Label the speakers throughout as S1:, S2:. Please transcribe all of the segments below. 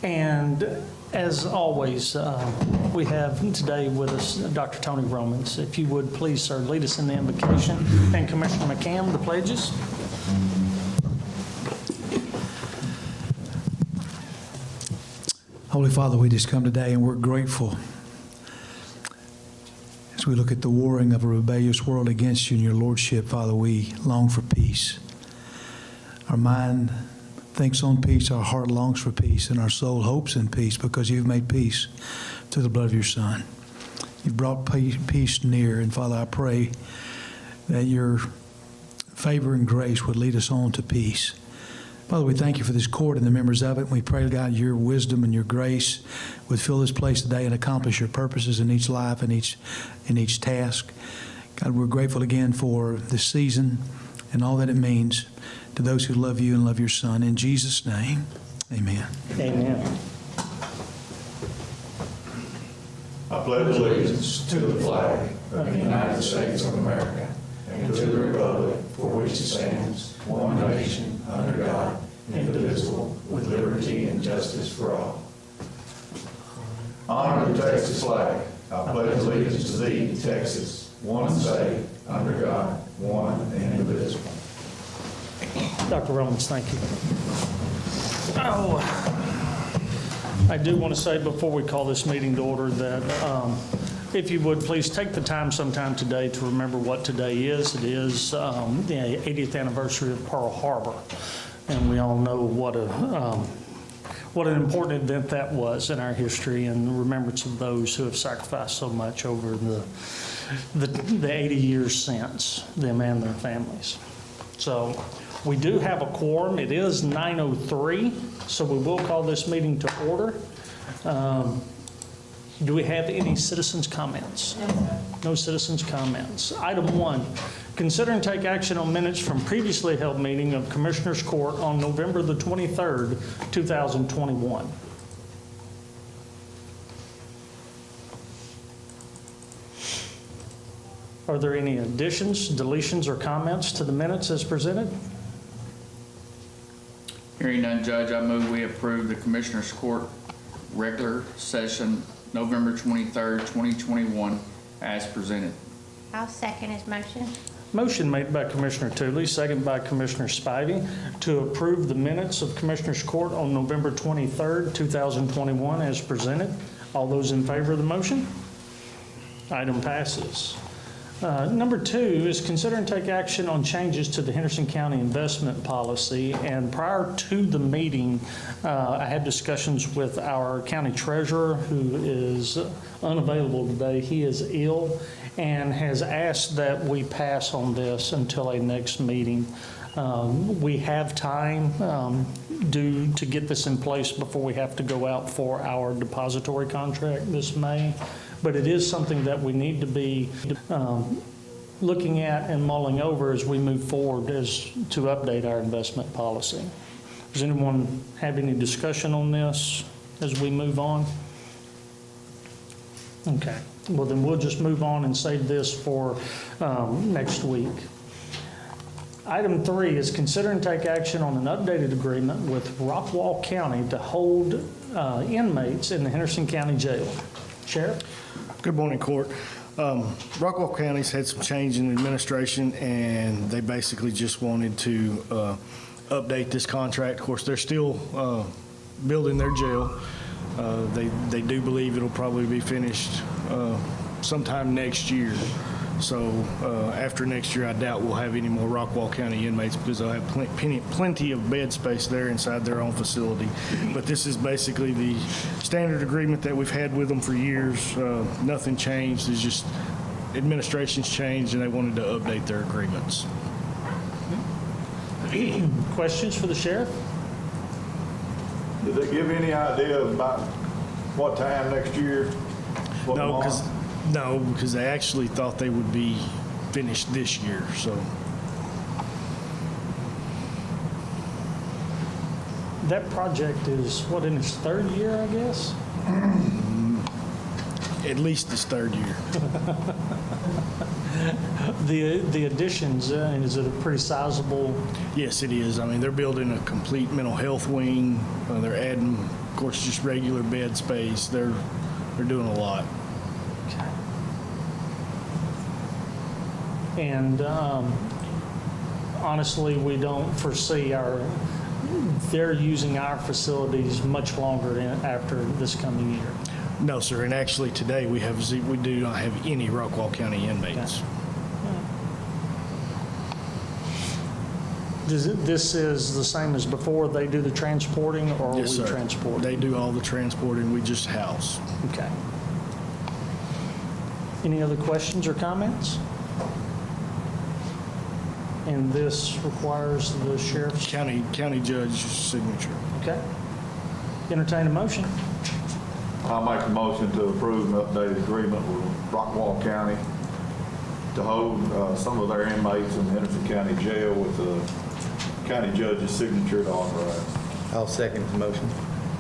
S1: And as always, we have today with us Dr. Tony Romans. If you would please, sir, lead us in the invocation, and Commissioner McCam, the pledges.
S2: Holy Father, we just come today and we're grateful as we look at the warring of a rebellious world against you and your lordship. Father, we long for peace. Our mind thinks on peace, our heart longs for peace, and our soul hopes in peace because you've made peace through the blood of your Son. You've brought peace near, and Father, I pray that your favor and grace would lead us on to peace. Father, we thank you for this court and the members of it. And we pray, God, your wisdom and your grace would fill this place today and accomplish your purposes in each life and in each task. God, we're grateful again for this season and all that it means to those who love you and love your Son. In Jesus' name, amen.
S1: Amen.
S3: I pledge allegiance to the flag of the United States of America and to the republic for which it stands, one nation, under God, indivisible, with liberty and justice for all. Honor the Texas flag. I pledge allegiance to thee, Texas, one state, under God, one and indivisible.
S1: Dr. Romans, thank you. I do want to say before we call this meeting to order that if you would please take the time sometime today to remember what today is. It is the 80th anniversary of Pearl Harbor, and we all know what an important event that was in our history, and remembrance of those who have sacrificed so much over the 80 years since, them and their families. So we do have a quorum. It is 9:03, so we will call this meeting to order. Do we have any citizens' comments? No citizens' comments. Item 1, consider and take action on minutes from previously held meeting of Commissioners Court on November the 23rd, 2021. Are there any additions, deletions, or comments to the minutes as presented?
S4: Hearing none, Judge, I move we approve the Commissioners Court regular session November 23rd, 2021 as presented.
S5: I'll second his motion.
S1: Motion made by Commissioner Tooley, second by Commissioner Spivey, to approve the minutes of Commissioners Court on November 23rd, 2021 as presented. All those in favor of the motion? Item passes. Number 2 is consider and take action on changes to the Henderson County investment policy. And prior to the meeting, I had discussions with our county treasurer, who is unavailable today. He is ill and has asked that we pass on this until a next meeting. We have time to get this in place before we have to go out for our depository contract this May. But it is something that we need to be looking at and mulling over as we move forward as to update our investment policy. Does anyone have any discussion on this as we move on? Okay. Well, then we'll just move on and save this for next week. Item 3 is consider and take action on an updated agreement with Rockwall County to hold inmates in the Henderson County Jail. Sheriff?
S6: Good morning, Court. Rockwall County's had some change in administration, and they basically just wanted to update this contract. Of course, they're still building their jail. They do believe it'll probably be finished sometime next year. So after next year, I doubt we'll have any more Rockwall County inmates because they'll have plenty of bed space there inside their own facility. But this is basically the standard agreement that we've had with them for years. Nothing changed. It's just administration's changed, and they wanted to update their agreements.
S1: Questions for the sheriff?
S3: Did they give any idea about what time next year?
S6: No, because they actually thought they would be finished this year. So
S1: that project is, what, in its third year, I guess?
S6: At least this third year.
S1: The additions, is it a pretty sizable?
S6: Yes, it is. I mean, they're building a complete mental health wing. They're adding, of course, just regular bed space. They're doing a lot.
S1: And honestly, we don't foresee they're using our facilities much longer after this coming year.
S6: No, sir. And actually, today we do not have any Rockwall County inmates.
S1: This is the same as before? They do the transporting, or are we
S6: Yes, sir.
S1: transporting?
S6: They do all the transporting. We just house.
S1: Okay. Any other questions or comments? And this requires the sheriff's,
S6: County judge's signature.
S1: okay. Entertain a motion.
S3: I'll make a motion to approve an updated agreement with Rockwall County to hold some of their inmates in Henderson County Jail with the county judge's signature to authorize.
S7: I'll second the motion.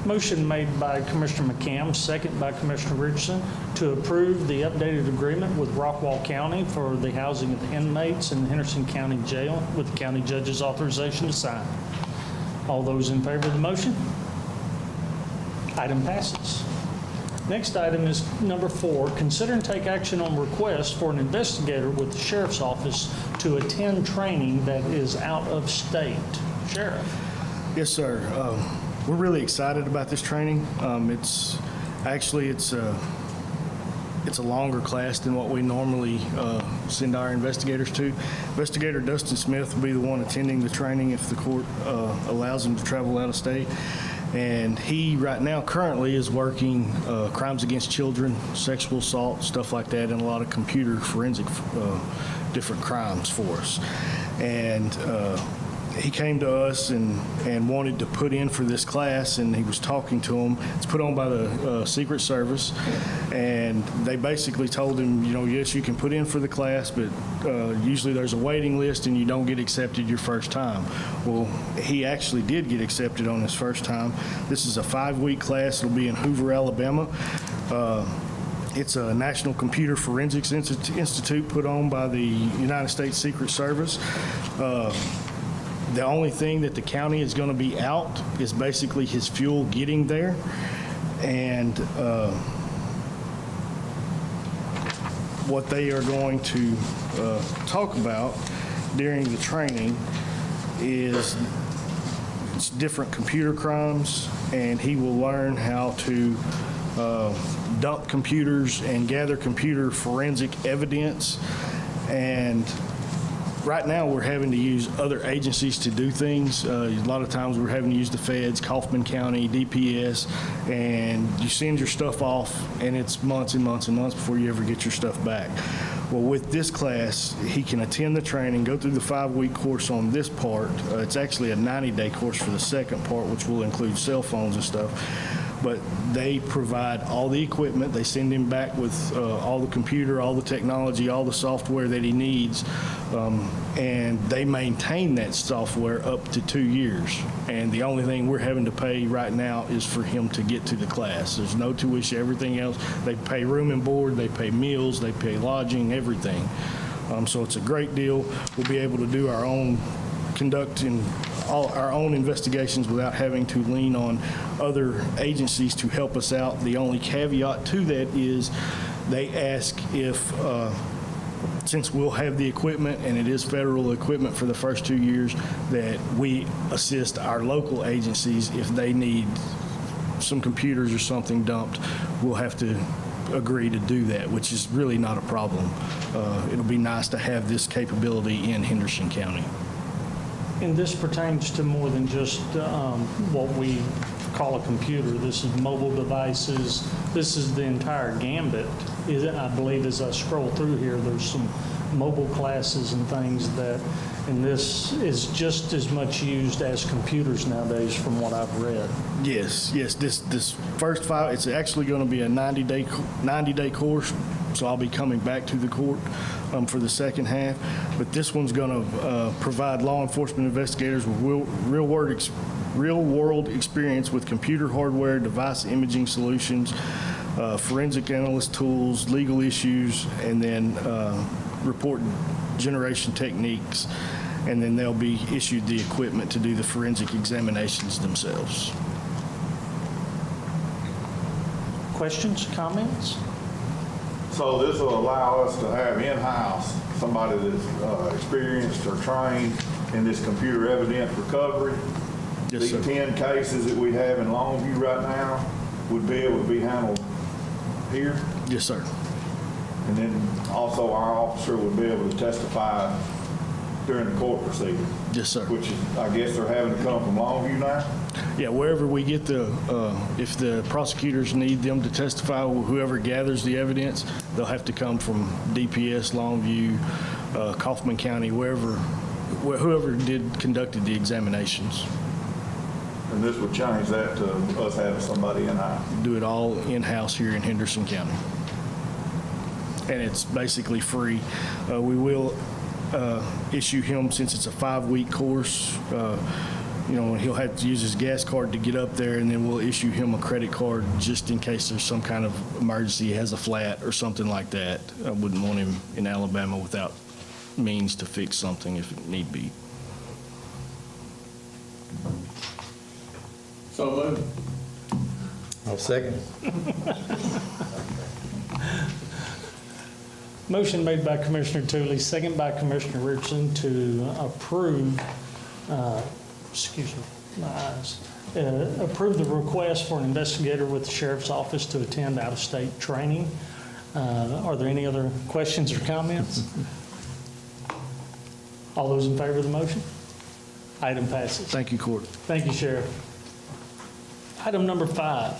S1: Motion made by Commissioner McCam, second by Commissioner Richardson, to approve the updated agreement with Rockwall County for the housing of the inmates in Henderson County Jail with the county judge's authorization to sign. All those in favor of the motion? Item passes. Next item is number 4, consider and take action on request for an investigator with the Sheriff's Office to attend training that is out of state. Sheriff.
S6: Yes, sir. We're really excited about this training. It's a longer class than what we normally send our investigators to. Investigator Dustin Smith will be the one attending the training if the court allows him to travel out of state. And he, right now, currently is working crimes against children, sexual assault, stuff like that, and a lot of computer forensic different crimes for us. And he came to us and wanted to put in for this class, and he was talking to him. It's put on by the Secret Service, and they basically told him, yes, you can put in for the class, but usually there's a waiting list and you don't get accepted your first time. Well, he actually did get accepted on his first time. This is a 5-week class. It'll be in Hoover, Alabama. It's a National Computer Forensics Institute put on by the United States Secret Service. The only thing that the county is going to be out is basically his fuel getting there. And what they are going to talk about during the training is it's different computer crimes, and he will learn how to dump computers and gather computer forensic evidence. And right now, we're having to use other agencies to do things. A lot of times, we're having to use the feds, Kaufman County, DPS, and you send your stuff off, and it's months and months and months before you ever get your stuff back. Well, with this class, he can attend the training, go through the 5-week course on this part. It's actually a 90-day course for the second part, which will include cell phones and stuff. But they provide all the equipment. They send him back with all the computer, all the technology, all the software that he needs. And they maintain that software up to 2 years. And the only thing we're having to pay right now is for him to get to the class. There's no tuition, everything else. They pay room and board, they pay meals, they pay lodging, everything. So it's a great deal. We'll be able to do our own conducting all our own investigations without having to lean on other agencies to help us out. The only caveat to that is they ask if, since we'll have the equipment and it is federal equipment for the first 2 years, that we assist our local agencies if they need some computers or something dumped. We'll have to agree to do that, which is really not a problem. It'll be nice to have this capability in Henderson County.
S1: And this pertains to more than just what we call a computer. This is mobile devices. This is the entire gambit. I believe as I scroll through here, there's some mobile classes and things that, and this is just as much used as computers nowadays from what I've read.
S6: Yes. This first 5, it's actually going to be a 90-day course, so I'll be coming back to the court for the second half. But this one's going to provide law enforcement investigators with real-world experience with computer hardware, device imaging solutions, forensic analyst tools, legal issues, and then report generation techniques. And then they'll be issued the equipment to do the forensic examinations themselves.
S1: Questions, comments?
S3: So this will allow us to have in-house somebody that's experienced or trained in this computer evidence recovery.
S6: Yes,
S3: These
S6: sir.
S3: 10 cases that we have in Longview right now would be able to be handled here.
S6: Yes, sir.
S3: And then also our officer would be able to testify during the court proceeding,
S6: Yes, sir.
S3: which is, I guess they're having to come from Longview now?
S6: Yeah, wherever we get if the prosecutors need them to testify, whoever gathers the evidence, they'll have to come from DPS, Longview, Kaufman County, whoever conducted the examinations.
S3: And this would change that to us having somebody in-house.
S6: Do it all in-house here in Henderson County. And it's basically free. We will issue him, since it's a 5-week course, he'll have to use his gas card to get up there, and then we'll issue him a credit card just in case there's some kind of emergency, he has a flat or something like that. I wouldn't want him in Alabama without means to fix something if it need be.
S4: So moved.
S7: I'll second.
S1: Motion made by Commissioner Tooley, second by Commissioner Richardson to approve, approve the request for an investigator with the Sheriff's Office to attend out-of-state training. Are there any other questions or comments? All those in favor of the motion? Item passes.
S6: Thank you, Court.
S1: Thank you, Sheriff. Item number 5,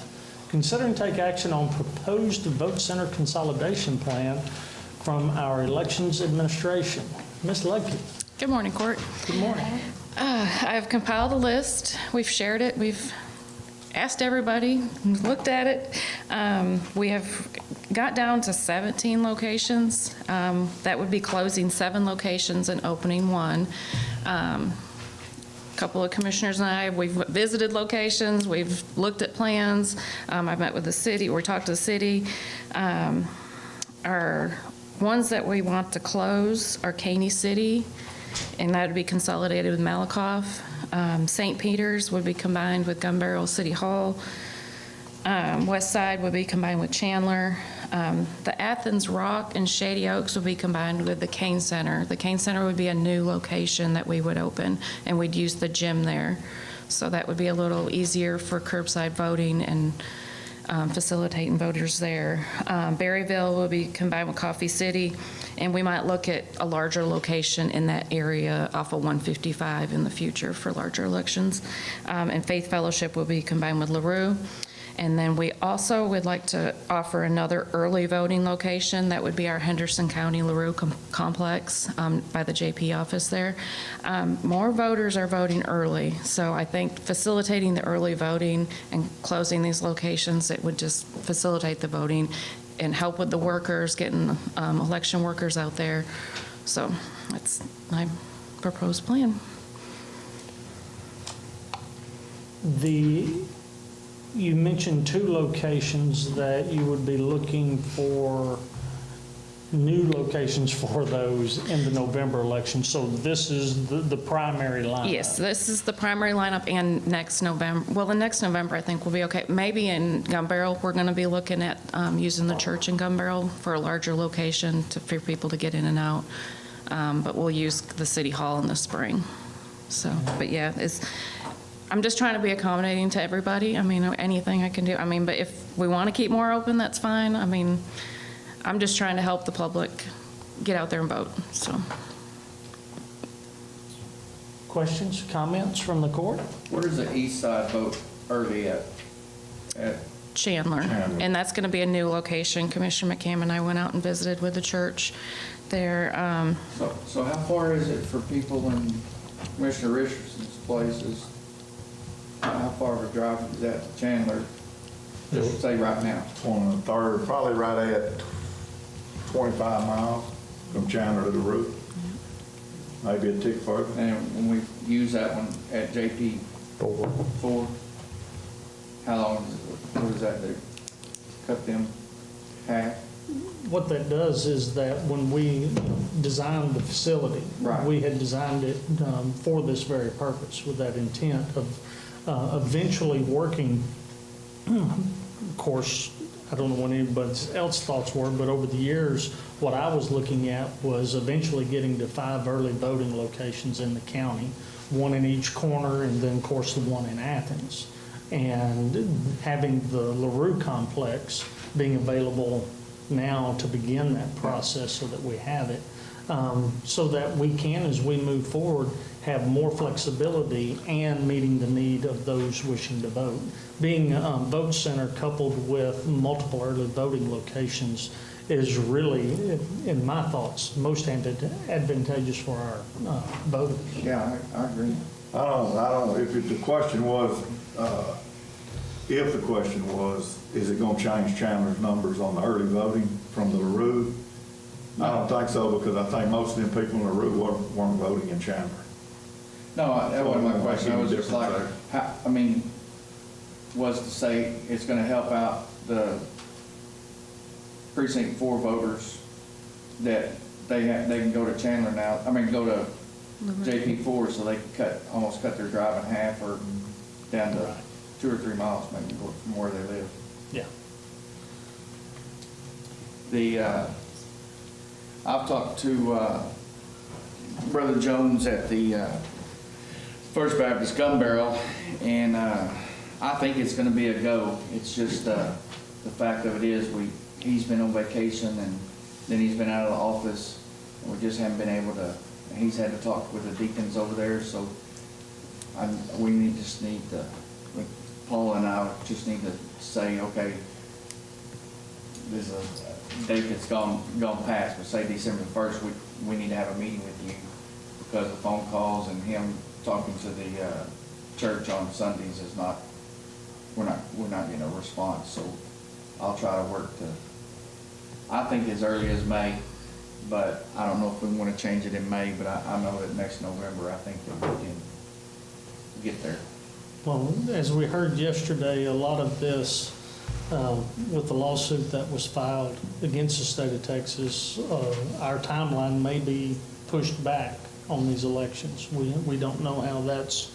S1: consider and take action on proposed vote center consolidation plan from our Elections Administration. Ms. Luckey.
S8: Good morning, Court.
S1: Good morning.
S8: I've compiled a list. We've shared it. We've asked everybody, looked at it. We have got down to 17 locations. That would be closing 7 locations and opening 1. A couple of commissioners and I, we've visited locations, we've looked at plans. I've met with the city, or talked to the city. Our ones that we want to close are Caney City, and that would be consolidated with Malakoff. St. Peter's would be combined with Gun Barrel City Hall. West Side would be combined with Chandler. The Athens Rock and Shady Oaks would be combined with the Kane Center. The Kane Center would be a new location that we would open, and we'd use the gym there. So that would be a little easier for curbside voting and facilitating voters there. Berryville will be combined with Coffee City, and we might look at a larger location in that area off of 155 in the future for larger elections. And Faith Fellowship will be combined with LaRue. And then we also would like to offer another early voting location. That would be our Henderson County LaRue complex by the JP office there. More voters are voting early, so I think facilitating the early voting and closing these locations, it would just facilitate the voting and help with the workers, getting election workers out there. So that's my proposed plan.
S1: You mentioned 2 locations that you would be looking for new locations for those in the November election. So this is the primary lineup.
S8: Yes, this is the primary lineup, and next November, well, the next November I think will be okay. Maybe in Gun Barrel, we're going to be looking at using the church in Gun Barrel for a larger location for people to get in and out. But we'll use the city hall in the spring. So, but yeah, I'm just trying to be accommodating to everybody. I mean, anything I can do. I mean, but if we want to keep more open, that's fine. I mean, I'm just trying to help the public get out there and vote, so.
S1: Questions, comments from the court?
S4: Where does the east side vote early at?
S8: Chandler. And that's going to be a new location. Commissioner McCam and I went out and visited with the church there.
S4: So how far is it for people in Commissioner Richardson's places? How far of a drive is that to Chandler? Just say right now.
S3: 23rd, probably right at 25 miles from Chandler to the route. Maybe a tick further.
S4: And when we use that one at JP 4, how long, what does that do? cut them half?
S1: What that does is that when we designed the facility,
S4: Right.
S1: we had designed it for this very purpose, with that intent of eventually working, of course, I don't know what anybody else's thoughts were, but over the years, what I was looking at was eventually getting to 5 early voting locations in the county, 1 in each corner, and then, of course, the 1 in Athens. And having the LaRue complex being available now to begin that process so that we have it, so that we can, as we move forward, have more flexibility and meeting the need of those wishing to vote. Being a vote center coupled with multiple early voting locations is really, in my thoughts, most advantageous for our voters.
S4: Yeah, I agree.
S3: I don't, if the question was, is it gonna change Chandler's numbers on the early voting from the LaRue? I don't think so, because I think most of them people in LaRue weren't voting in Chandler.
S4: No, that wasn't my question. I was just like,
S3: Difference
S4: I mean, was to say it's gonna help out the precinct 4 voters that they can go to Chandler now, go to JP4, so they can almost cut their drive in half, or down to
S1: Right.
S4: 2 or 3 miles maybe from where they live.
S1: Yeah.
S4: I've talked to Brother Jones at the First Baptist Gun Barrel, and I think it's going to be a go. It's just the fact of it is he's been on vacation, and then he's been out of the office, and we just haven't been able to. He's had to talk with the deacons over there, so Paul and I just need to say, okay, there's a date that's gone past, but say December 1st, we need to have a meeting with you, because the phone calls and him talking to the church on Sundays is not, we're not getting a response. So I'll try to work to, I think as early as May, but I don't know if we want to change it in May, but I know that next November, I think that we can get there.
S1: Well, as we heard yesterday, a lot of this, with the lawsuit that was filed against the state of Texas, our timeline may be pushed back on these elections. We don't know how that's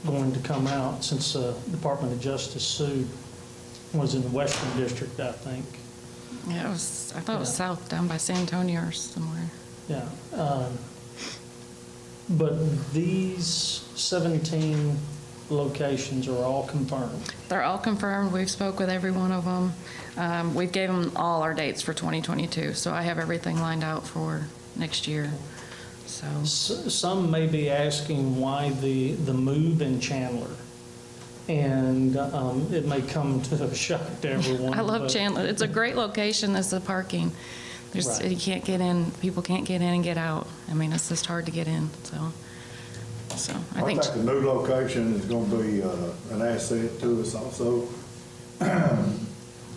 S1: going to come out, since the Department of Justice sued, was in the Western District, I think.
S8: Yeah, I thought it was south, down by San Antonio or somewhere.
S1: Yeah. But these 17 locations are all confirmed.
S8: They're all confirmed. We've spoke with every one of them. We've gave them all our dates for 2022, so I have everything lined out for next year. So
S1: Some may be asking why the move in Chandler, and it may come to a shock to everyone.
S8: I love
S1: but-
S8: Chandler. It's a great location. There's the parking.
S1: Right.
S8: You can't get in. People can't get in and get out. I mean, it's just hard to get in. So I think
S3: the new location is gonna be an asset to us also.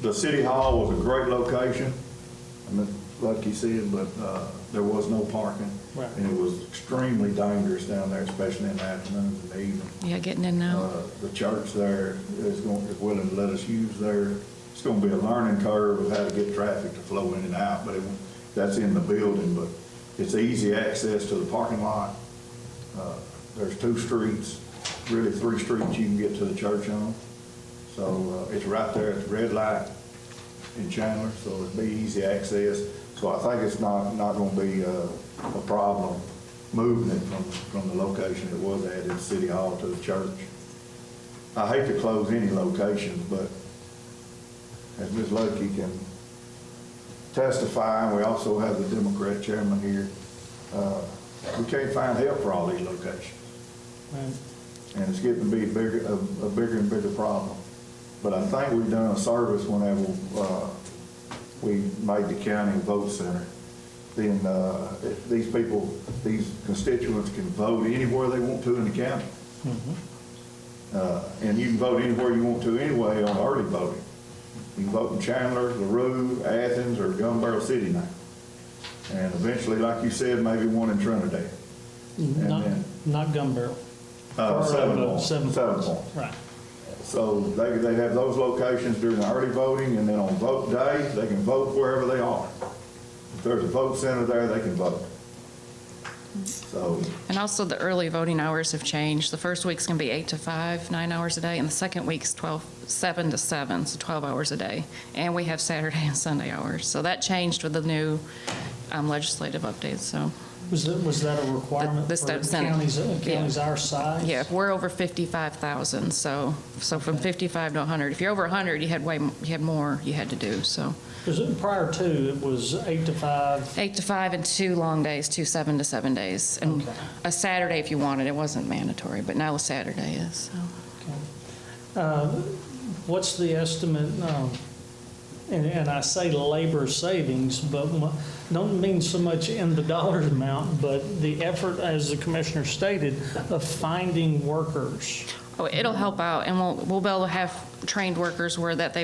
S3: The city hall was a great location, like you said, but there was no parking.
S1: Right.
S3: And it was extremely dangerous down there, especially in the afternoons and the evening.
S8: yeah, getting in now.
S3: The church there is willing to let us use there. It's gonna be a learning curve of how to get traffic to flow in and out, but that's in the building, but it's easy access to the parking lot. There's 2 streets, really 3 streets you can get to the church on. So it's right there at the red light in Chandler, so it'd be easy access. So I think it's not gonna be a problem moving it from the location it was at City Hall to the church. I hate to close any locations, but as Ms. Lucky can testify, and we also have the Democrat chairman here, we can't find help for all these locations.
S1: Right.
S3: And it's getting to be a bigger and bigger problem. But I think we've done a service whenever we made the county a vote center. Then these constituents can vote anywhere they want to in the county. And you can vote anywhere you want to anyway on early voting. You can vote in Chandler, LaRue, Athens, or Gun Barrel City now. And eventually, like you said, maybe one in Trinidad. And then
S1: Not Gun Barrel.
S3: 7 points.
S1: 7
S3: 7
S1: points.
S3: points.
S1: Right.
S3: So they have those locations during the early voting, and then on vote day, they can vote wherever they are. If there's a vote center there, they can vote. So,
S8: And also the early voting hours have changed. The first week's going to be 8 to 5, 9 hours a day, and the second week's 7 to 7, so 12 hours a day. And we have Saturday and Sunday hours. So that changed with the new legislative updates, so.
S1: Was that a requirement
S8: The
S1: for
S8: state senate.
S1: counties our size?
S8: Yeah, we're over 55,000, so from 55 to 100. If you're over 100, you had more you had to do, so.
S1: Because prior to, it was 8 to 5.
S8: 8 to 5 and 2 long days, 2 7 to 7 days. And
S1: Okay.
S8: a Saturday if you wanted, it wasn't mandatory, but now a Saturday is, so.
S1: What's the estimate, and I say labor savings, but don't mean so much in the dollar amount, but the effort, as the commissioner stated, of finding workers.
S8: Oh, it'll help out, and we'll be able to have trained workers where that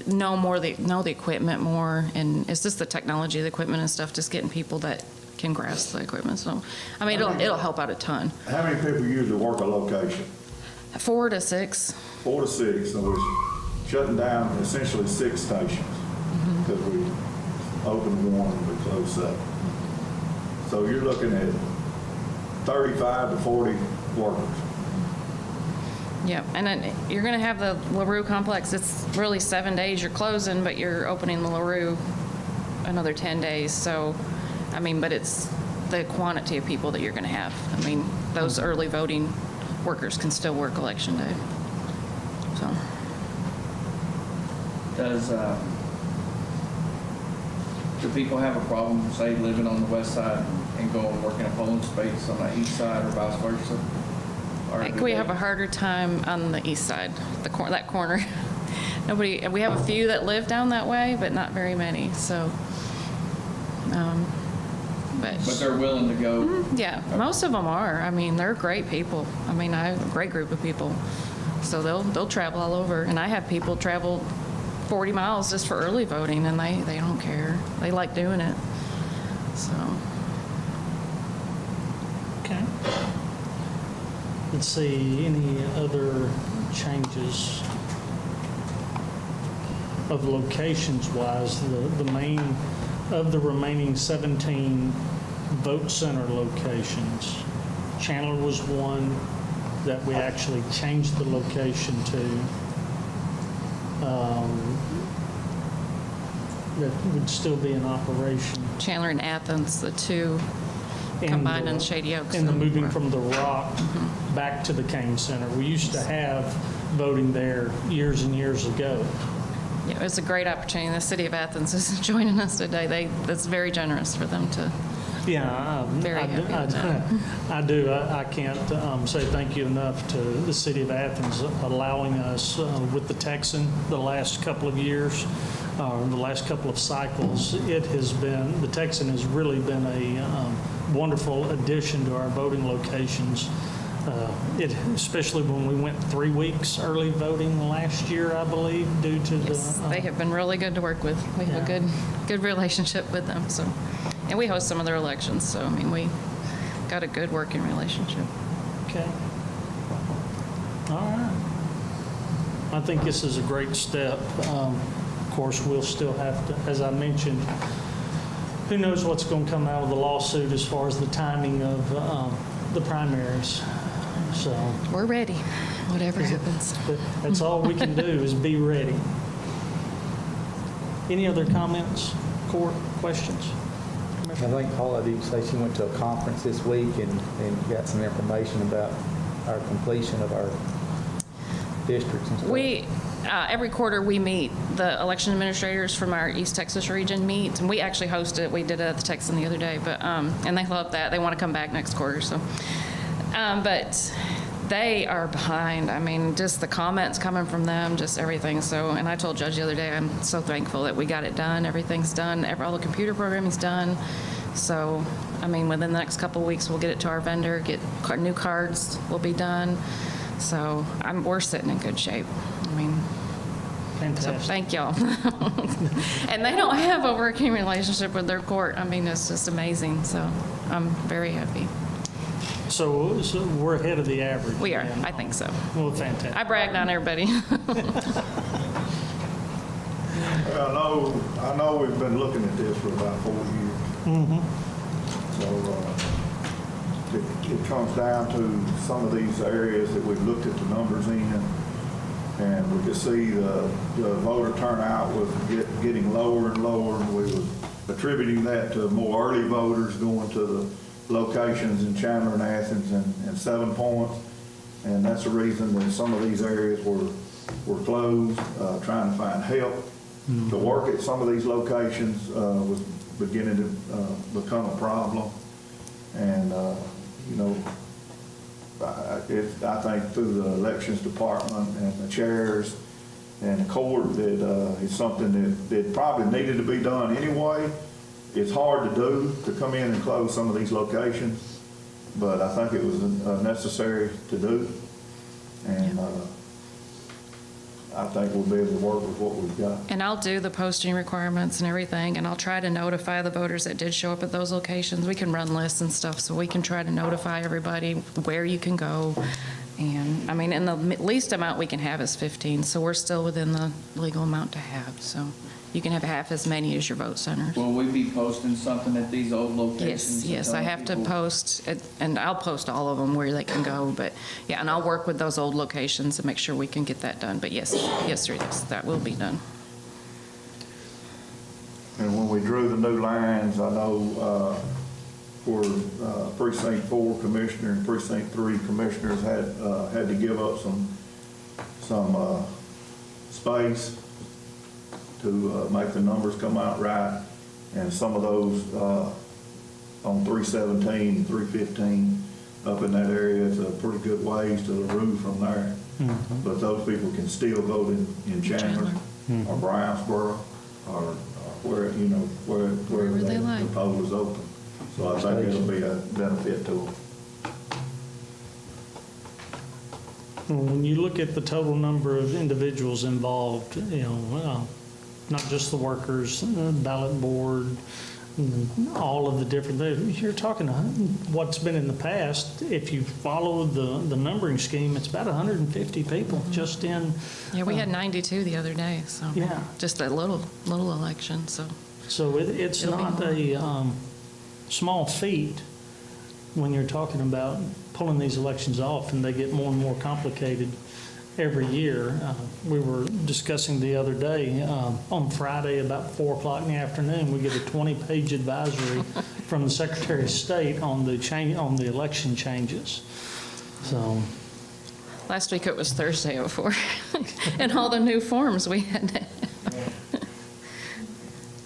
S8: know the equipment more, and it's just the technology of the equipment and stuff, just getting people that can grasp the equipment, so, I mean, it'll help out a ton.
S3: how many people usually work a location?
S8: 4 to 6.
S3: 4 to 6, so we're shutting down essentially 6 stations, because we open one and we close 7. So you're looking at 35 to 40 workers.
S8: Yeah, and then you're going to have the LaRue complex. It's really 7 days you're closing, but you're opening the LaRue another 10 days. So, I mean, but it's the quantity of people that you're going to have. I mean, those early voting workers can still work election day. So,
S4: Do people have a problem, say, living on the west side and going and working a polling space on the east side or vice versa? Or
S8: I think
S4: do
S8: we
S4: they-
S8: have a harder time on the east side, that corner. Nobody, we have a few that live down that way, but not very many, so.
S4: But they're willing to go.
S8: Yeah, most of them are. I mean, they're great people. I mean, I have a great group of people. So they'll travel all over. And I have people travel 40 miles just for early voting, and they don't care. They like doing it. So,
S1: Okay. Let's see, any other changes of locations-wise? Of the remaining 17 vote center locations, Chandler was one that we actually changed the location to. That would still be in operation.
S8: Chandler and Athens, the two
S1: And
S8: combined
S1: the-
S8: in Shady Oaks.
S1: And the moving from the Rock back to the Kane Center. We used to have voting there years and years ago.
S8: Yeah, it's a great opportunity. The city of Athens is joining us today. That's very generous for them to.
S1: Yeah,
S8: Very happy with that.
S1: I do. I can't say thank you enough to the city of Athens allowing us with the Texan the last couple of years, the last couple of cycles. The Texan has really been a wonderful addition to our voting locations. Especially when we went 3 weeks early voting last year, I believe, due to
S8: They have been really good to work with. We have a good relationship with them, so. And we host some of their elections, so, I mean, we got a good working relationship.
S1: Okay. All right. I think this is a great step. Of course, we'll still have to, as I mentioned, who knows what's going to come out of the lawsuit as far as the timing of the primaries. So
S8: We're ready, whatever happens.
S1: that's all we can do is be ready. Any other comments, court, questions?
S7: I think Paula did say she went to a conference this week and got some information about our completion of our districts and stuff.
S8: Every quarter we meet, the election administrators from our East Texas region meet, and we actually host it. We did it at the Texan the other day, but, and they love that. They want to come back next quarter, so. But they are behind. I mean, just the comments coming from them, just everything. So, and I told Judge the other day, I'm so thankful that we got it done. Everything's done. All the computer programming's done. So, I mean, within the next couple of weeks, we'll get it to our vendor, new cards will be done. So we're sitting in good shape. I mean, so
S1: Fantastic.
S8: thank y'all. And they don't have a working relationship with their court. I mean, it's just amazing. So I'm very happy.
S1: So we're ahead of the average.
S8: We are,
S1: then.
S8: I think so.
S1: Well, fantastic.
S8: I bragged on everybody.
S3: Well, I know we've been looking at this for about 4 years. So it comes down to some of these areas that we've looked at the numbers in, and we could see the voter turnout was getting lower and lower, and we was attributing that to more early voters going to the locations in Chandler and Athens and 7 Points, and that's the reason that some of these areas were closed, trying to find help. To work at some of these locations was beginning to become a problem, and you know, I think through the elections department and the chairs and the court that it's something that probably needed to be done anyway. It's hard to do, to come in and close some of these locations, but I think it was necessary to do, and I think we'll be able to work with what we've got.
S8: And I'll do the posting requirements and everything, and I'll try to notify the voters that did show up at those locations. We can run lists and stuff, so we can try to notify everybody where you can go. And, I mean, and the least amount we can have is 15, so we're still within the legal amount to have. So you can have half as many as your vote centers.
S4: Will we be posting something at these old locations?
S8: Yes, I have to post, and I'll post all of them where they can go, but, yeah, and I'll work with those old locations and make sure we can get that done. But yes, sir, yes, that will be done.
S3: And when we drew the new lines, I know for Precinct 4 Commissioner and Precinct 3 Commissioners had to give up some space to make the numbers come out right, and some of those on 317, 315 up in that area, it's a pretty good ways to the roof from there. But those people can still vote in Chandler or Brownsboro or where, you know, wherever
S8: they like.
S3: the poll is open. So I think it'll be a benefit to them.
S1: When you look at the total number of individuals involved, you know, not just the workers, ballot board, all of the different things, you're talking what's been in the past. If you follow the numbering scheme, it's about 150 people just in.
S8: Yeah, we had 92 the other day, so.
S1: Yeah.
S8: Just a little election, so.
S1: So it's
S8: It'll be
S1: not a small feat when you're talking about pulling these elections off, and they get more and more complicated every year. We were discussing the other day, on Friday about 4 o'clock in the afternoon, we get a 20-page advisory from the Secretary of State on the election changes. So.
S8: Last week it was Thursday before, and all the new forms we had to have.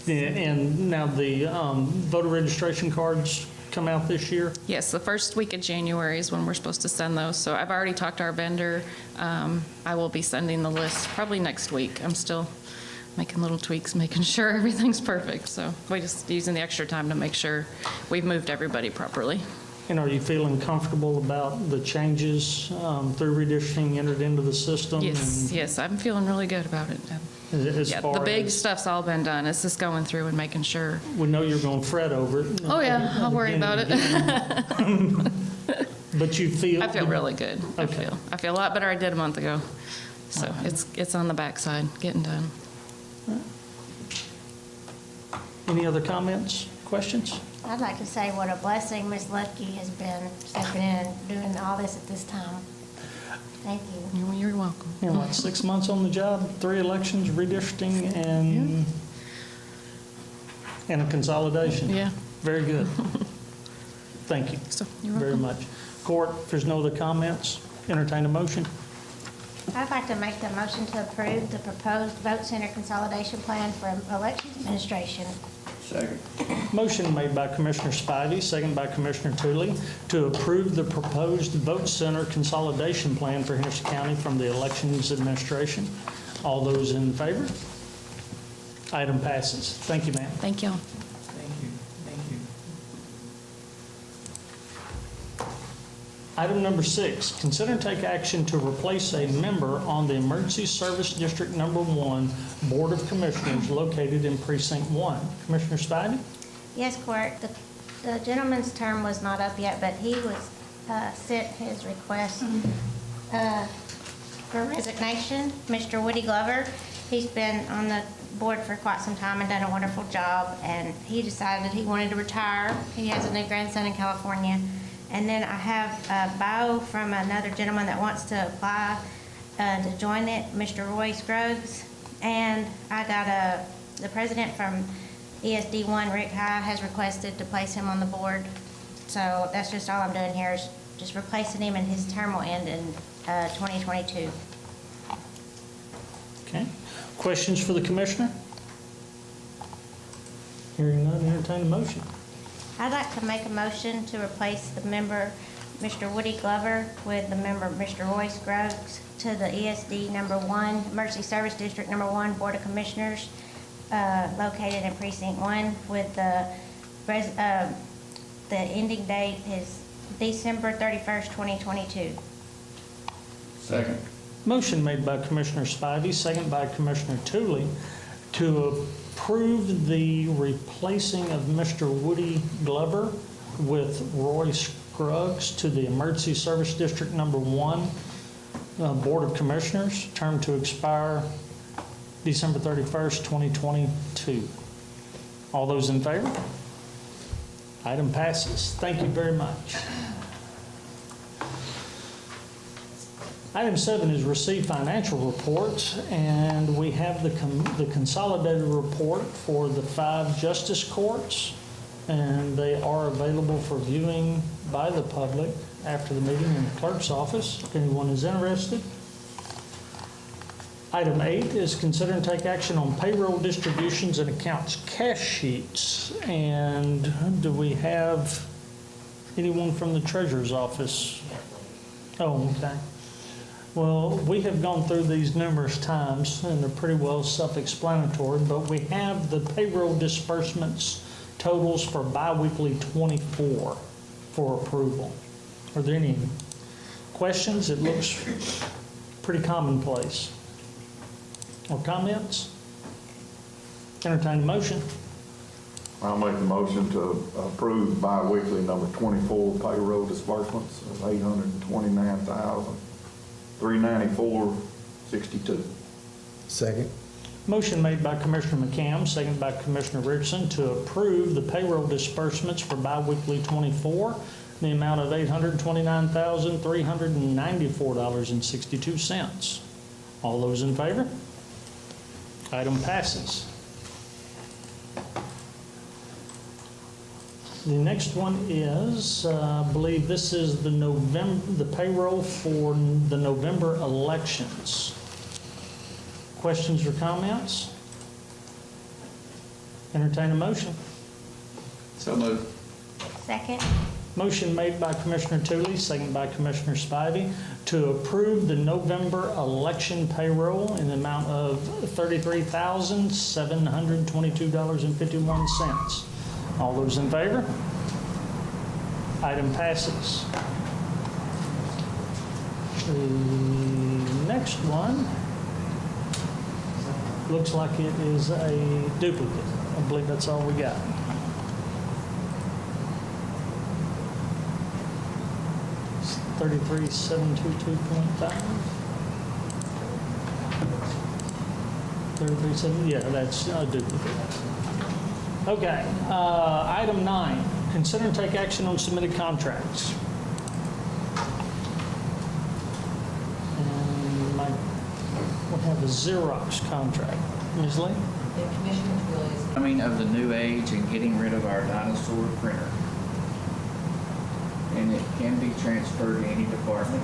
S1: Yeah, and now the voter registration cards come out this year?
S8: Yes, the first week of January is when we're supposed to send those. So I've already talked to our vendor. I will be sending the list probably next week. I'm still making little tweaks, making sure everything's perfect. So we're just using the extra time to make sure we've moved everybody properly.
S1: And are you feeling comfortable about the changes through redistricting entered into the system?
S8: Yes, I'm feeling really good about it. Yeah, the big stuff's all been done. It's just going through and making sure.
S1: We know you're going to fret over it.
S8: Oh, yeah, I'll worry about it.
S1: But you feel?
S8: I feel really good.
S1: Okay.
S8: I feel a lot better I did a month ago. So it's on the backside, getting done.
S1: Any other comments, questions?
S5: I'd like to say what a blessing Ms. Lutke has been stepping in and doing all this at this time. Thank you.
S8: You're welcome.
S1: You know, what, 6 months on the job, 3 elections, redistricting, and a consolidation.
S8: Yeah.
S1: Very good. Thank you
S8: So you're
S1: very
S8: welcome.
S1: much. Court, if there's no other comments, entertain a motion.
S5: I'd like to make the motion to approve the proposed vote center consolidation plan for elections administration.
S4: Second.
S1: Motion made by Commissioner Spivey, second by Commissioner Tooley, to approve the proposed vote center consolidation plan for Henderson County from the Elections Administration. All those in favor? Item passes. Thank you, ma'am.
S8: Thank you.
S1: Item number 6, consider and take action to replace a member on the Emergency Service District Number 1 Board of Commissioners located in Precinct 1. Commissioner Spivey?
S5: Yes, Court, the gentleman's term was not up yet, but he was sent his request for resignation. Mr. Woody Glover, he's been on the board for quite some time and done a wonderful job, and he decided he wanted to retire. He has a new grandson in California. And then I have a bio from another gentleman that wants to apply to join it, Mr. Roy Scruggs. And I got the president from ESD1, Rick High, has requested to place him on the board. So that's just all I'm doing here is just replacing him, and his term will end in 2022.
S1: Okay. Questions for the commissioner? Hearing none, entertain a motion.
S5: I'd like to make a motion to replace the member, Mr. Woody Glover, with the member, Mr. Roy Scruggs, to the ESD number 1, Emergency Service District number 1 Board of Commissioners, located in Precinct 1, with the ending date is December 31st, 2022.
S4: Second.
S1: Motion made by Commissioner Spivey, second by Commissioner Tooley, to approve the replacing of Mr. Woody Glover with Roy Scruggs to the Emergency Service District number 1 Board of Commissioners, term to expire December 31st, 2022. All those in favor? Item passes. Thank you very much. Item 7 is receive financial reports, and we have the consolidated report for the 5 justice courts, and they are available for viewing by the public after the meeting in the clerk's office, if anyone is interested. Item 8 is consider and take action on payroll distributions and accounts cash sheets. And do we have anyone from the treasurer's office? Oh, okay. Well, we have gone through these numerous times, and they're pretty well self-explanatory, but we have the payroll disbursements totals for biweekly 24 for approval. Are there any questions? It looks pretty commonplace. Or comments? Entertain a motion.
S3: I'll make a motion to approve bi-weekly number 24 payroll disbursements of $829,394.62.
S9: Second.
S1: Motion made by Commissioner McCam, seconded by Commissioner Richardson to approve the payroll disbursements for biweekly 24, the amount of $829,394.62. All those in favor? Item passes. The next one is, I believe this is the payroll for the November elections. Questions or comments? Entertain a motion.
S4: So moved.
S5: Second.
S1: Motion made by Commissioner Tooley, second by Commissioner Spivey, to approve the November election payroll in the amount of $33,722.51. All those in favor? Item passes. The next one looks like it is a duplicate. I believe that's all we got. It's 33,722.5. 33,7, yeah, that's a duplicate. Okay, item 9, consider and take action on submitted contracts. And we have a Xerox contract. Ms. Lee?
S4: Coming of the new age and getting rid of our dinosaur printer. And it can be transferred to any department.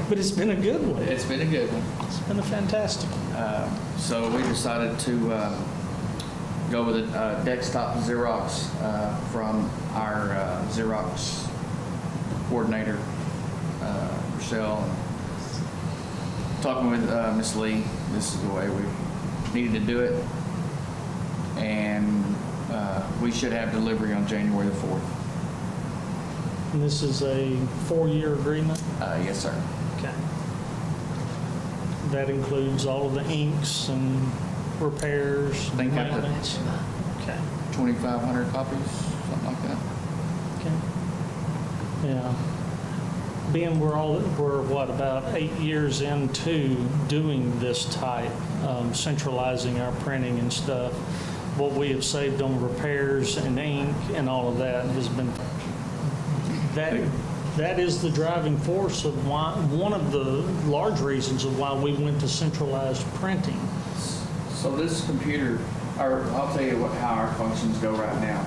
S1: But it's been a good one.
S4: It's been a good one.
S1: It's been a fantastic one.
S4: So we decided to go with a desktop Xerox from our Xerox coordinator, Rochelle. Talking with Miss Lee, this is the way we needed to do it. And we should have delivery on January the 4th.
S1: And this is a 4-year agreement?
S4: Yes, sir.
S1: Okay. That includes all of the inks and repairs,
S4: I think up to
S1: maintenance? Okay.
S4: 2,500 copies, something like that.
S1: Okay. Yeah. Being we're what, about 8 years into doing this type, centralizing our printing and stuff, what we have saved on repairs and ink and all of that has been, that is the driving force of why, one of the large reasons of why we went to centralized printing.
S4: So this computer, or I'll tell you how our functions go right now,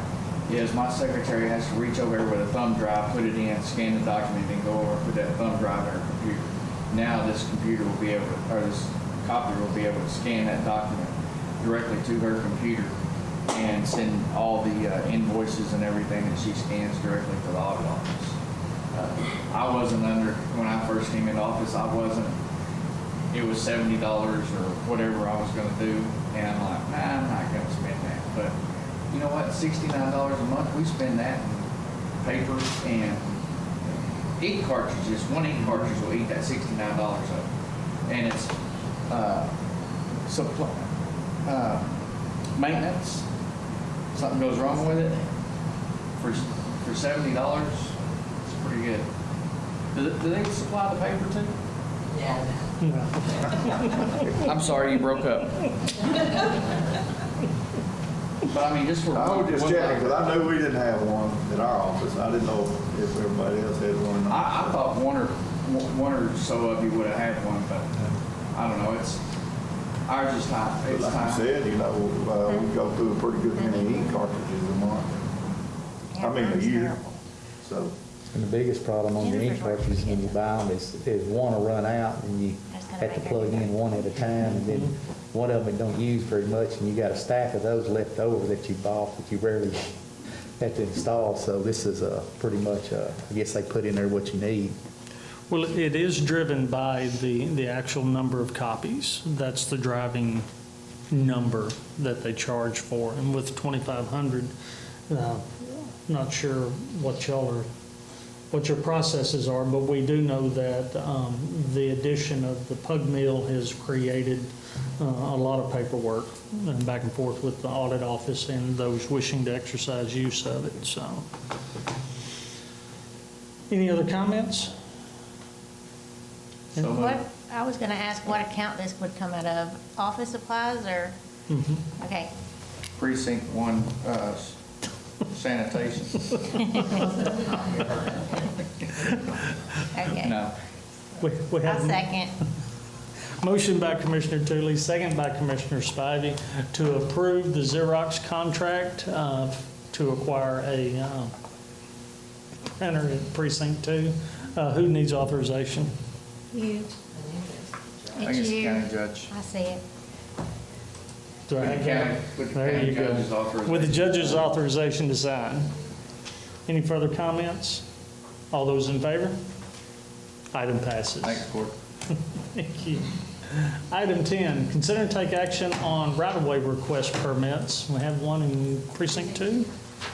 S4: is my secretary has to reach over with a thumb drive, put it in, scan the document, and go over and put that thumb drive in her computer. Now this computer will be able to, or this copier will be able to scan that document directly to her computer and send all the invoices and everything that she scans directly to the audit office. I wasn't under, when I first came into office, it was $70 or whatever I was gonna do, and I'm like, nah, I'm not gonna spend that. But you know what, $69 a month, we spend that in paper and ink cartridges. One ink cartridge will eat that $69 up. And it's maintenance, something goes wrong with it, for $70, it's pretty good. Do they supply the paper too?
S9: Yeah.
S4: I'm sorry, you broke up. But I mean, just for.
S3: I was just checking, because I knew we didn't have one in our office. I didn't know if everybody else had one or not.
S4: I thought one or so of you would have had one, but I don't know, ours is time.
S3: But
S4: It's
S3: like
S4: time.
S3: you said, we go through a pretty good many ink cartridges a month. I mean, a year. So,
S7: And the biggest problem on your ink cartridges when you buy them is one will run out and you have to plug in one at a time, and then one of them don't use very much, and you got a stack of those left over that you bought that you rarely have to install. So this is pretty much, I guess they put in there what you need.
S1: Well, it is driven by the actual number of copies. That's the driving number that they charge for. And with 2,500, not sure what your processes are, but we do know that the addition of the pug mill has created a lot of paperwork and back and forth with the audit office and those wishing to exercise use of it. So, any other comments?
S4: So
S5: What, I was gonna ask what account this would come out of, office supplies or? Okay,
S4: Precinct 1 sanitation.
S5: okay.
S4: No.
S1: We have
S5: I'll second.
S1: motion by Commissioner Tooley, second by Commissioner Spivey, to approve the Xerox contract to acquire a printer at Precinct 2. Who needs authorization?
S5: You.
S4: I think it's the county judge.
S5: I see it.
S1: Do I have that?
S4: With the
S1: There
S4: county
S1: you go.
S4: judge's authorization.
S1: With the judge's authorization to sign. Any further comments? All those in favor? Item passes.
S4: Thanks, Court.
S1: Thank you. Item 10, consider and take action on right-of-way request permits. We have one in Precinct 2.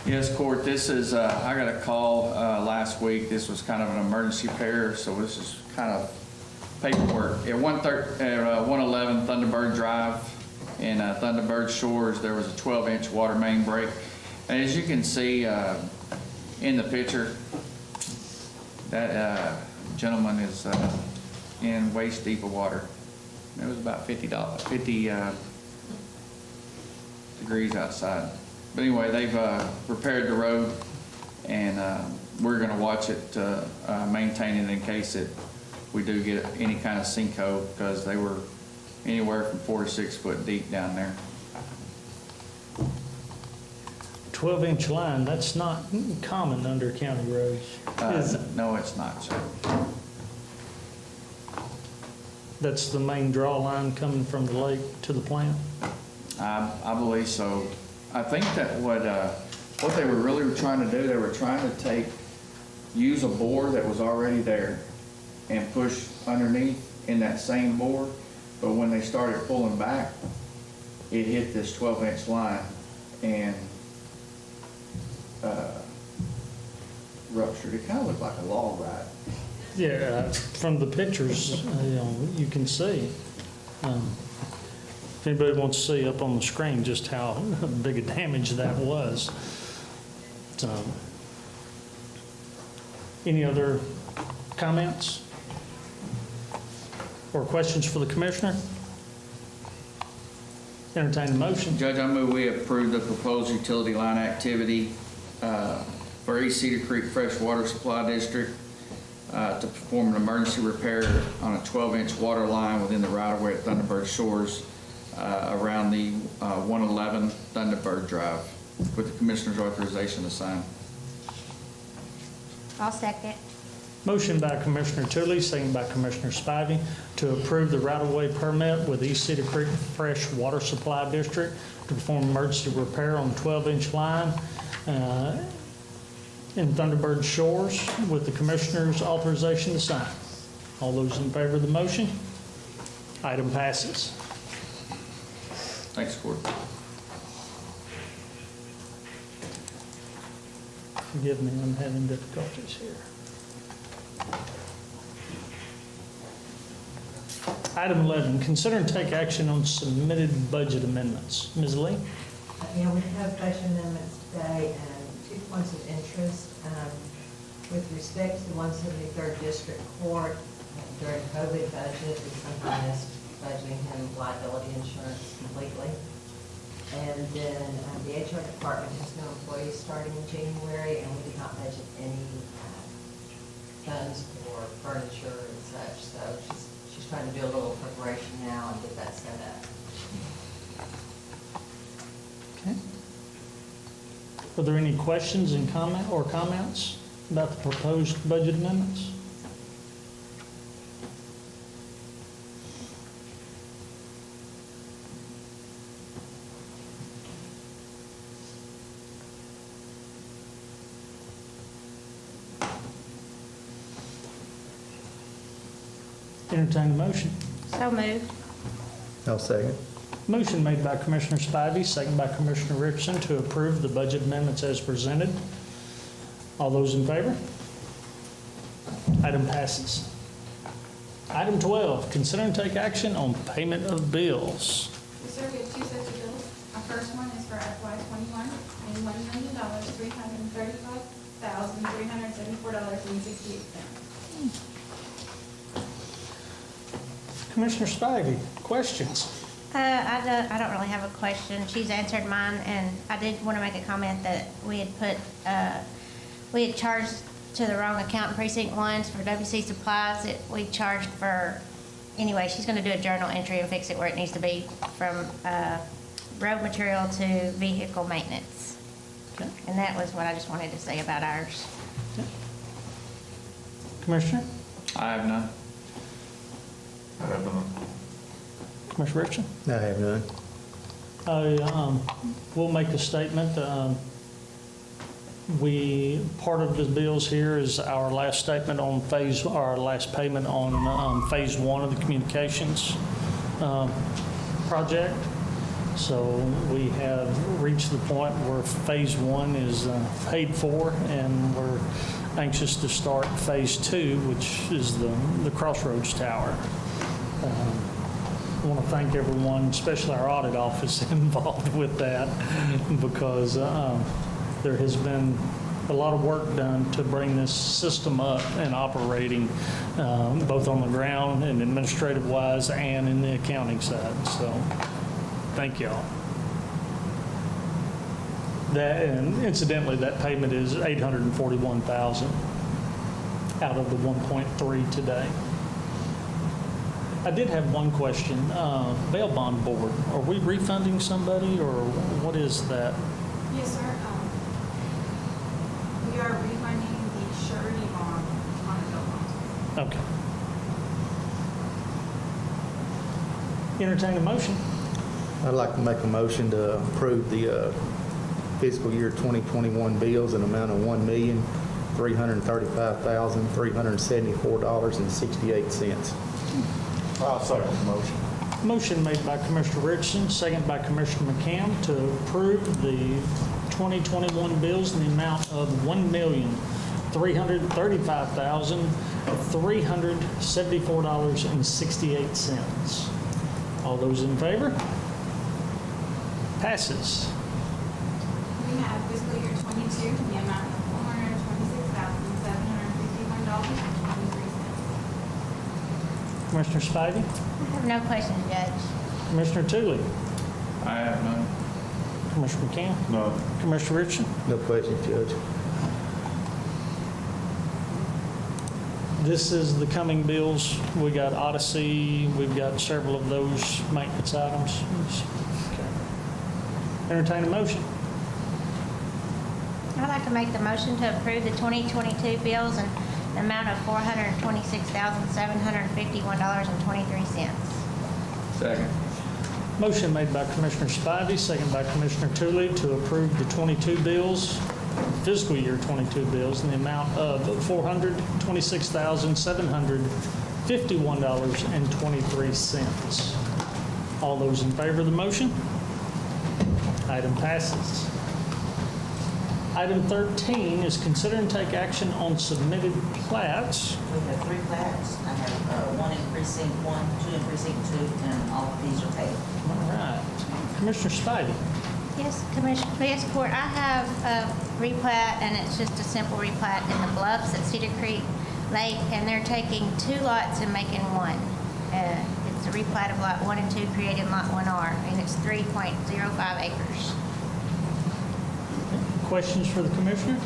S4: Yes, Court, this is, I got a call last week. This was kind of an emergency repair, so this is kind of paperwork. At 111 Thunderbird Drive in Thunderbird Shores, there was a 12-inch water main break. And as you can see in the picture, that gentleman is in waist deep of water. It was about 50 degrees outside. But anyway, they've repaired the road, and we're going to watch it, maintain it in case we do get any kind of sinkhole, because they were anywhere from 4 to 6 foot deep down there.
S1: 12-inch line, that's not common under county roads, is it?
S4: No, it's not, sir.
S1: That's the main draw line coming from the lake to the plant?
S4: I believe so. I think that what they were really trying to do, they were trying to use a bore that was already there and push underneath in that same bore. But when they started pulling back, it hit this 12-inch line and ruptured. It kind of looked like a log ride.
S1: Yeah, from the pictures, you can see. If anybody wants to see up on the screen just how big a damage that was. Any other comments or questions for the commissioner? Entertain a motion.
S4: Judge, I move we approve the proposed utility line activity for East Cedar Creek Fresh Water Supply District to perform an emergency repair on a 12-inch water line within the right-of-way at Thunderbird Shores around the 111 Thunderbird Drive with the commissioner's authorization to sign.
S5: I'll second.
S1: Motion by Commissioner Tootley, second by Commissioner Spivey, to approve the right-of-way permit with East Cedar Creek Fresh Water Supply District to perform emergency repair on the 12-inch line in Thunderbird Shores with the commissioner's authorization to sign. All those in favor of the motion? Item passes.
S4: Thanks, Court.
S1: Forgive me, I'm having difficulties here. Item 11, consider and take action on submitted budget amendments. Ms. Lee?
S9: Yeah, we have budget amendments today and 2 points of interest. With respect to the 173rd District Court, during COVID budget, we sometimes missed budgeting him liability insurance completely. And then the HR department has no employees starting in January, and we did not budget any funds for furniture and such. So she's trying to do a little preparation now and get that set up.
S1: Okay. Are there any questions and comments about the proposed budget amendments? Entertain the motion.
S5: So moved.
S7: I'll second.
S1: Motion made by Commissioner Spivey, second by Commissioner Richardson to approve the budget amendments as presented. All those in favor? Item passes. Item 12, consider and take action on payment of bills.
S10: Yes, sir, we have 2 sets of bills. Our first one is for FY '21 in $1,335,374.68.
S5: Commissioner
S1: Spivey, questions?
S5: I don't really have a question. She's answered mine, and I did want to make a comment that we had we had charged to the wrong account in precinct 1 for WC supplies. We charged for, anyway, she's going to do a journal entry and fix it where it needs to be from road material to vehicle maintenance.
S1: Okay.
S5: And that was what I just wanted to say about ours.
S1: Okay. Commissioner?
S4: I have none.
S3: I have none.
S1: Commissioner Richardson?
S7: I have none.
S1: We'll make a statement. Part of the bills here is our last statement on our last payment on phase 1 of the communications project. So we have reached the point where phase 1 is paid for, and we're anxious to start phase 2, which is the Crossroads Tower. I want to thank everyone, especially our audit office, involved with that, because there has been a lot of work done to bring this system up and operating, both on the ground and administrative-wise and in the accounting side. So thank y'all. And incidentally, that payment is $841,000 out of the 1.3 today. I did have one question. Bail bond board, are we refunding somebody, or what is that?
S10: Yes, sir. We are refunding the surety bond on a bill bond.
S1: Okay. Entertain a motion.
S7: I'd like to make a motion to approve the fiscal year 2021 bills in amount of $1,335,374.68.
S3: I'll second the motion.
S1: Motion made by Commissioner Richardson, second by Commissioner McCann to approve the 2021 bills in the amount of $1,335,374.68. All those in favor? Passes.
S10: We have fiscal year '22 in the amount of $426,758.76.
S1: Commissioner Spivey?
S5: I have no questions, Judge.
S1: Commissioner Tootley?
S4: I have none.
S1: Commissioner McCann?
S3: No.
S1: Commissioner Richardson?
S7: No question, Judge.
S1: This is the coming bills. We got Odyssey, we've got several of those maintenance items. Okay. Entertain a motion.
S5: I'd like to make the motion to approve the 2022 bills in the amount of $426,751.23.
S4: Second.
S1: Motion made by Commissioner Spivey, second by Commissioner Tootley to approve the 22 bills, fiscal year 22 bills in the amount of $426,751.23. All those in favor of the motion? Item passes. Item 13 is consider and take action on submitted plats.
S11: We have 3 plats. I have one in precinct 1, 2 in precinct 2, and all of these are paid.
S1: All right. Commissioner Spivey.
S5: Yes, Commissioner, yes, Court, I have a replat, and it's just a simple replat in the Bluffs at Cedar Creek Lake, and they're taking 2 lots and making 1. It's a replat of Lot 1 and 2, creating Lot 1R, and it's 3.05 acres.
S1: Questions for the commissioner?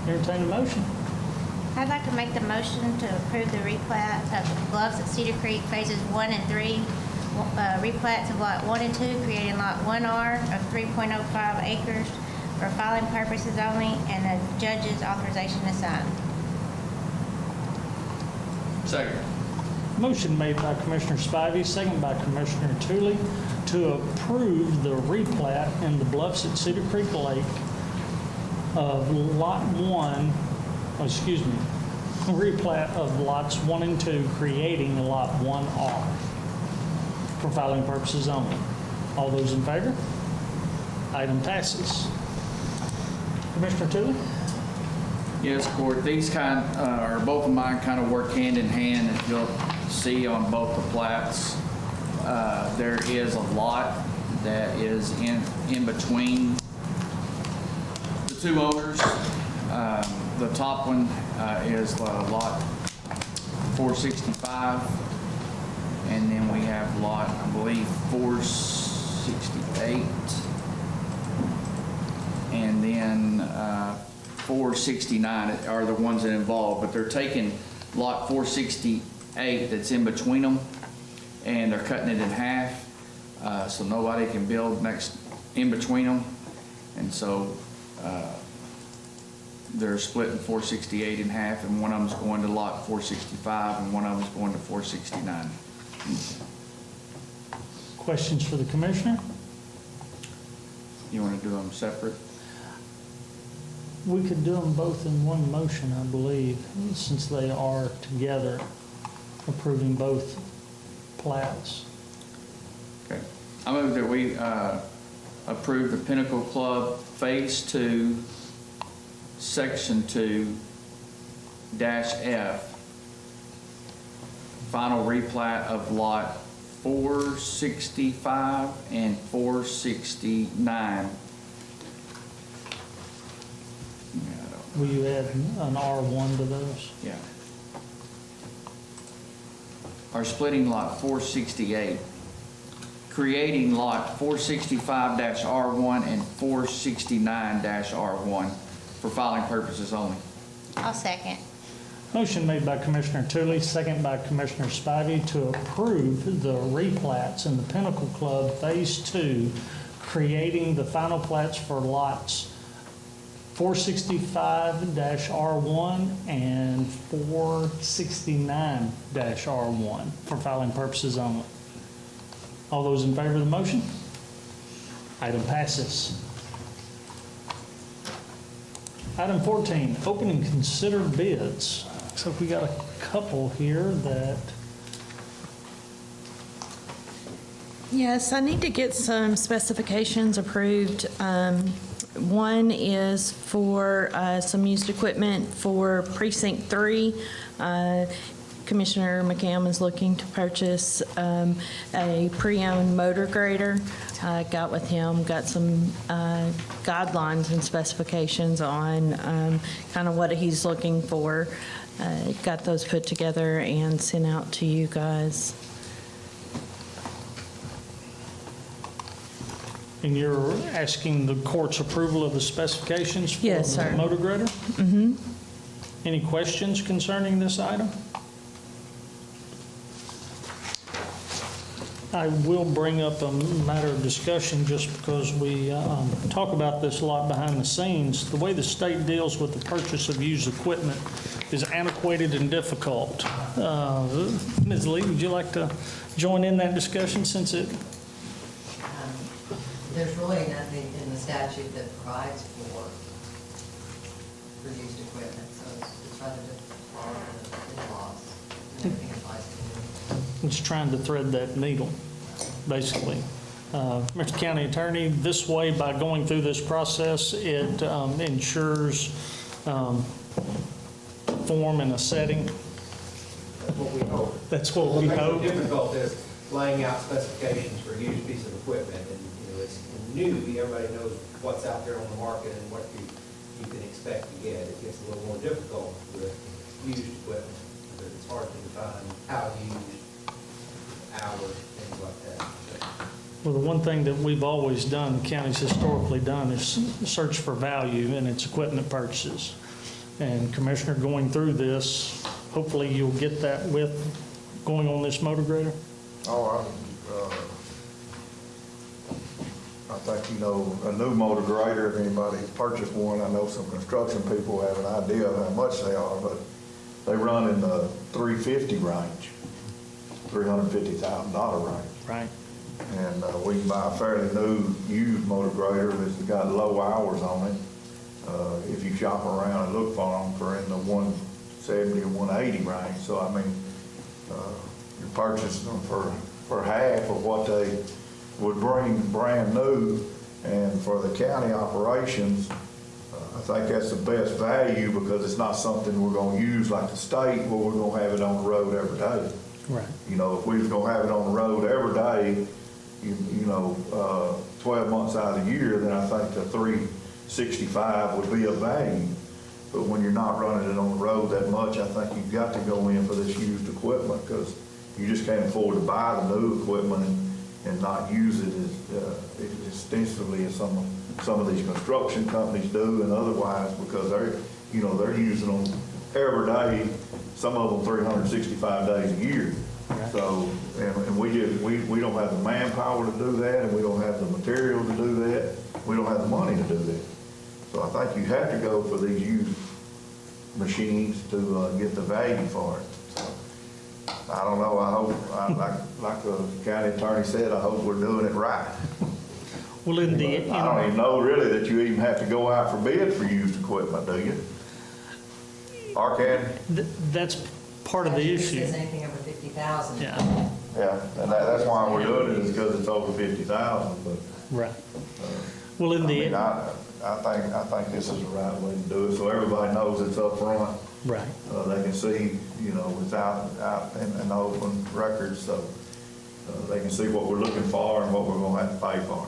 S1: Entertain a motion.
S5: I'd like to make the motion to approve the replat of the Bluffs at Cedar Creek Phases 1 and 3, replats of Lot 1 and 2, creating Lot 1R of 3.05 acres for filing purposes only, and the judge's authorization to sign.
S4: Second.
S1: Motion made by Commissioner Spivey, second by Commissioner Tootley to approve the replat in the Bluffs at Cedar Creek Lake of Lot 1, replat of Lots 1 and 2, creating Lot 1R for filing purposes only. All those in favor? Item passes. Commissioner Tootley?
S4: Yes, Court, these both of mine kind of work hand in hand, as you'll see on both the plats. There is a lot that is in between the 2 owners. The top one is Lot 465, and then we have Lot, I believe, 468, and then 469 are the ones that involve, but they're taking Lot 468 that's in between them, and they're cutting it in half, so nobody can build in between them, and so they're splitting 468 in half, and one of them's going to Lot 465, and one of them's going to 469.
S1: Questions for the commissioner?
S4: You want to do them separate?
S1: We could do them both in one motion, I believe, since they are together, approving both plats.
S4: Okay. I move that we approve the Pinnacle Club Phase 2, Section 2-F, final replat of Lot 465 and 469.
S1: Will you add an R1 to those?
S4: Yeah. Are splitting Lot 468, creating Lot 465-R1 and 469-R1 for filing purposes only.
S5: I'll second.
S1: Motion made by Commissioner Tootley, second by Commissioner Spivey to approve the replats in the Pinnacle Club Phase 2, creating the final plats for lots 465-R1 and 469-R1 for filing purposes only. All those in favor of the motion? Item passes. Item 14, open and consider bids. Looks like we got a couple here that,
S12: Yes, I need to get some specifications approved. One is for some used equipment for Precinct 3. Commissioner McCam is looking to purchase a pre-owned motor grader. got with him, got some guidelines and specifications on kind of what he's looking for. Got those put together and sent out to you guys.
S1: And you're asking the court's approval of the specifications for
S12: Yes,
S1: the
S12: sir.
S1: motor grader? Mm-hmm. Any questions concerning this item? I will bring up a matter of discussion just because we talk about this a lot behind the scenes. The way the state deals with the purchase of used equipment is antiquated and difficult. Ms. Lee, would you like to join in that discussion since it...
S9: There's really nothing in the statute that provides for used equipment, so it's rather just follow the laws. And everything applies to it.
S1: It's trying to thread that needle, basically. Mr. County Attorney, this way, by going through this process, it ensures form and a setting.
S13: That's what we hope.
S1: That's what we hope.
S13: What's difficult is laying out specifications for a used piece of equipment, and it's new. Everybody knows what's out there on the market and what you can expect to get. It gets a little more difficult with used equipment because it's hard to define how used, hours, things like that.
S1: Well, the one thing that we've always done, the county's historically done, is search for value in its equipment purchases. And Commissioner, going through this, hopefully you'll get that with going on this motor grader?
S3: I think, a new motor grader, if anybody's purchased one, I know some construction people have an idea of how much they are, but they run in the $350,000 range, $350,000 range.
S1: Right.
S3: And we can buy a fairly new used motor grader that's got low hours on it. If you shop around and look for them, for in the 170 or 180 range. So, I mean, you're purchasing them for half of what they would bring brand new. And for the county operations, I think that's the best value because it's not something we're going to use like the state where we're going to have it on the road every day.
S1: Right.
S3: If we was going to have it on the road every day, 12 months out of the year, then I think the 365 would be of value. But when you're not running it on the road that much, I think you've got to go in for this used equipment because you just can't afford to buy the new equipment and not use it as extensively as some of these construction companies do and otherwise because they're using them every day, some of them 365 days a year. Right. So, and we don't have the manpower to do that, and we don't have the material to do that. We don't have the money to do that. So I think you have to go for these used machines to get the value for it. So, I don't know. I hope, like the county attorney said, I hope we're doing it right.
S1: Well,
S3: I don't even know really that you even have to go out for bid for used equipment, do you? Or can?
S1: That's part of the issue.
S9: It says anything over 50,000.
S1: Yeah.
S3: Yeah, and that's why we're doing it is because it's over 50,000. But
S1: right. Well, in the
S3: I think this is the right way to do it, so everybody knows it's up front.
S1: Right.
S3: They can see, it's out in the open records, so they can see what we're looking for and what we're going to have to pay for.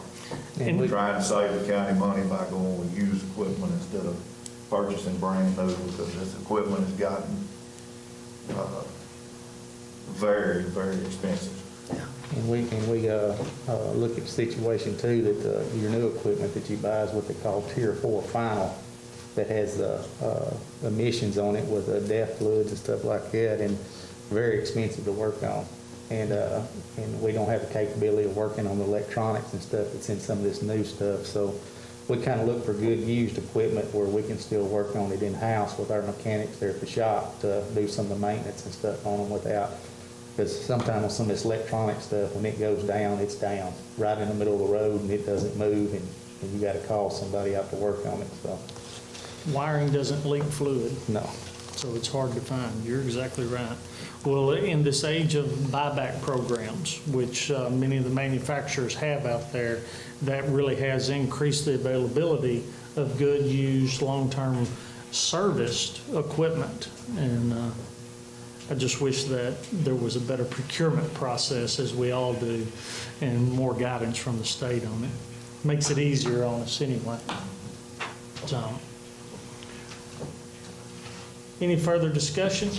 S3: And we're trying to save the county money by going with used equipment instead of purchasing brand new because this equipment has gotten very, very expensive.
S7: And we look at the situation too that your new equipment that you buy is what they call Tier 4 final that has emissions on it with DEF fluids and stuff like that and very expensive to work on. And we don't have the capability of working on the electronics and stuff that's in some of this new stuff. So we kind of look for good used equipment where we can still work on it in-house with our mechanics there at the shop to do some of the maintenance and stuff on them without. Because sometimes on some of this electronic stuff, when it goes down, it's down right in the middle of the road and it doesn't move and you got to call somebody out to work on it. So
S1: wiring doesn't leak fluid.
S7: no.
S1: So it's hard to find. You're exactly right. Well, in this age of buyback programs, which many of the manufacturers have out there, that really has increased the availability of good, used, long-term serviced equipment. And I just wish that there was a better procurement process, as we all do, and more guidance from the state on it. Makes it easier on us anyway. So, any further discussion?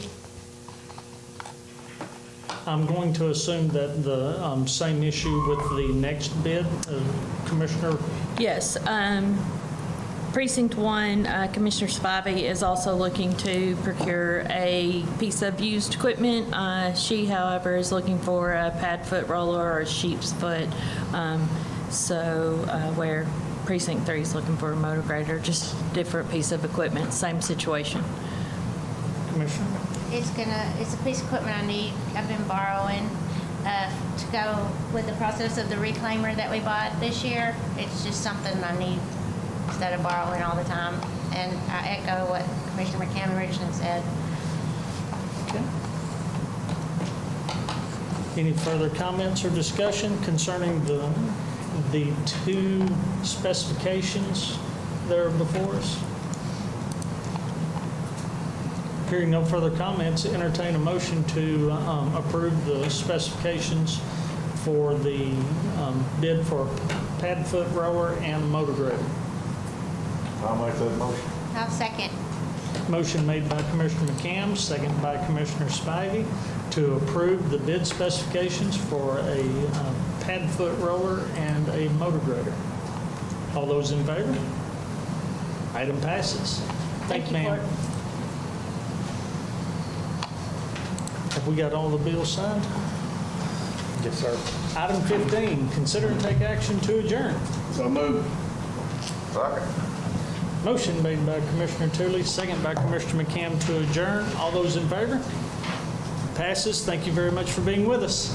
S1: I'm going to assume that the same issue with the next bid, Commissioner.
S12: Yes, Precinct 1, Commissioner Spivey is also looking to procure a piece of used equipment. She, however, is looking for a pad foot roller or a sheep's foot. Where Precinct 3 is looking for a motor grader, just different piece of equipment, same situation.
S1: Commissioner?
S5: It's a piece of equipment I need. I've been borrowing to go with the process of the reclaimer that we bought this year. It's just something I need instead of borrowing all the time. And I echo what Commissioner McCammon originally said.
S1: Okay. Any further comments or discussion concerning the two specifications that are before us? Hearing no further comments, entertain a motion to approve the specifications for the bid for pad foot rower and motor grader.
S3: I'll make that motion.
S5: I'll second.
S1: Motion made by Commissioner McCamm, second by Commissioner Spivey, to approve the bid specifications for a pad foot roller and a motor grader. All those in favor? Item passes.
S12: Thank you,
S1: ma'am.
S12: Clerk.
S1: Have we got all the bills signed?
S6: Yes, sir.
S1: Item 15, consider and take action to adjourn.
S6: So moved.
S3: Second.
S1: Motion made by Commissioner Tooley, second by Commissioner McCamm to adjourn. All those in favor? Passes. Thank you very much for being with us.